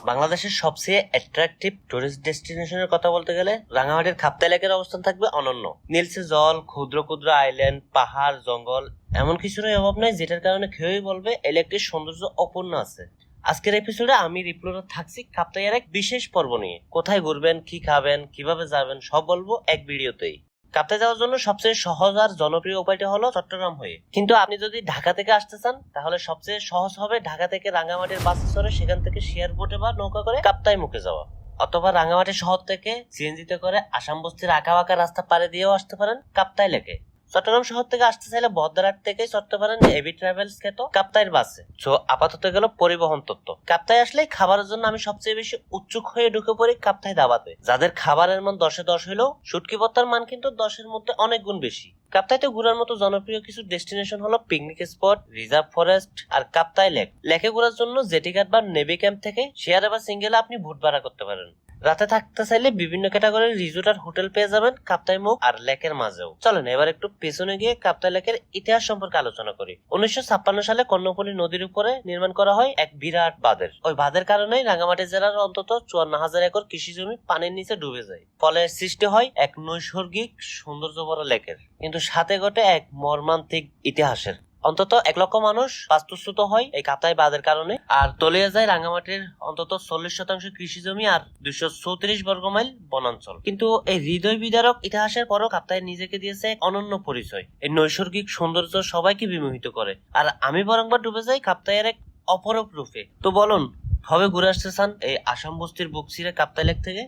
বাংলাদেশের সবচেয়ে attractive tourist ডেস্টিনেশনের কথা বলতে গেলে রাঙামাটির খাপ্তা লেকের অবস্থান থাকবে অনন্য। নীলসে জল, ক্ষুদ্র ক্ষুদ্র আইল্যান্ড, পাহাড়, জঙ্গল, এমন কিছুরই অভাব নাই যেটার কারণে কেউই বলবে এই লেকটির সৌন্দর্য অপূর্ণ আছে। আজকের এপিসোডে আমি রিপ্লোরা থাকছি কাপ্তাইয়ের এক বিশেষ পর্ব নিয়ে। কোথায় ঘুরবেন, কি খাবেন, কিভাবে যাবেন সব বলবো এক ভিডিওতেই। কাপ্তাই যাওয়ার জন্য সবচেয়ে সহজ আর জনপ্রিয় উপায়টা হলো চট্টগ্রাম হয়ে। কিন্তু আপনি যদি ঢাকা থেকে আসতে চান তাহলে সবচেয়ে সহজ হবে ঢাকা থেকে রাঙামাটির বাসে চড়ে সেখান থেকে শেয়ার বোটে বা নৌকা করে কাপ্তাই মুখে যাওয়া, অথবা রাঙামাটি শহর থেকে সিএনজিতে করে আসাম বস্তির আঁকা বাঁকা রাস্তা পাড়ে দিয়েও আসতে পারেন কাপ্তাই লেকে। চট্টগ্রাম শহর থেকে আসতে চাইলে বহদ্দারহাট থেকে চড়তে পারেন এবি ট্রাভেলস খ্যাত কাপ্তাইয়ের বাসে। তো আপাতত গেল পরিবহন তত্ত্ব। কাপ্তাই আসলে খাবারের জন্য আমি সবচেয়ে বেশি উৎসুক হয়ে ঢুকে পড়ি কাপ্তাই দাবাতে, যাদের খাবারের মান 10-এ 10 হলেও শুটকি ভর্তার মান কিন্তু 10-এর মধ্যে অনেক গুণ বেশি। কাপ্তাইতে ঘোরার মতো জনপ্রিয় কিছু ডেস্টিনেশন হলো পিকনিক স্পট, রিজার্ভ ফরেস্ট আর কাপ্তাই লেক। লেকে ঘোরার জন্য জেটি ঘাট বা নেভি ক্যাম্প থেকে শেয়ারে বা সিঙ্গেলে আপনি ভোট ভাড়া করতে পারেন। রাতে থাকতে চাইলে বিভিন্ন ক্যাটাগরির রিসোর্ট আর হোটেল পেয়ে যাবেন কাপ্তাই মুখ আর লেকের মাঝেও। চলেন এবার একটু পেছনে গিয়ে কাপ্তাই লেকের ইতিহাস সম্পর্কে আলোচনা করি। 1956 সালে কর্ণফুলী নদীর উপরে নির্মাণ করা হয় এক বিরাট বাঁধের। ওই বাঁধের কারণেই রাঙামাটি জেলার অন্তত 54,000 একর কৃষি জমি পানির নিচে ডুবে যায়। ফলে সৃষ্টি হয় এক নৈসর্গিক সৌন্দর্য ভরা লেকের, কিন্তু সাথে ঘটে এক মর্মান্তিক ইতিহাসের। অন্তত 1 লক্ষ মানুষ বাস্তুচ্যুত হয় এই কাপ্তাই বাঁধের কারণে, আর তলিয়ে যায় রাঙামাটির অন্তত 40% কৃষি জমি আর 234 বর্গ মাইল বনাঞ্চল। কিন্তু এই হৃদয় বিদারক ইতিহাসের পরও কাপ্তাই নিজেকে দিয়েছে এক অনন্য পরিচয়। এই নৈসর্গিক সৌন্দর্য সবাইকে বিমোহিত করে, আর আমি বরংবার ডুবে যাই কাপ্তাইয়ের এক অপরূপ রূপে। তো বলুন, কবে ঘুরে আসতে চান এই আসাম বস্তির বুক চিরে কাপ্তাই লেক থেকে?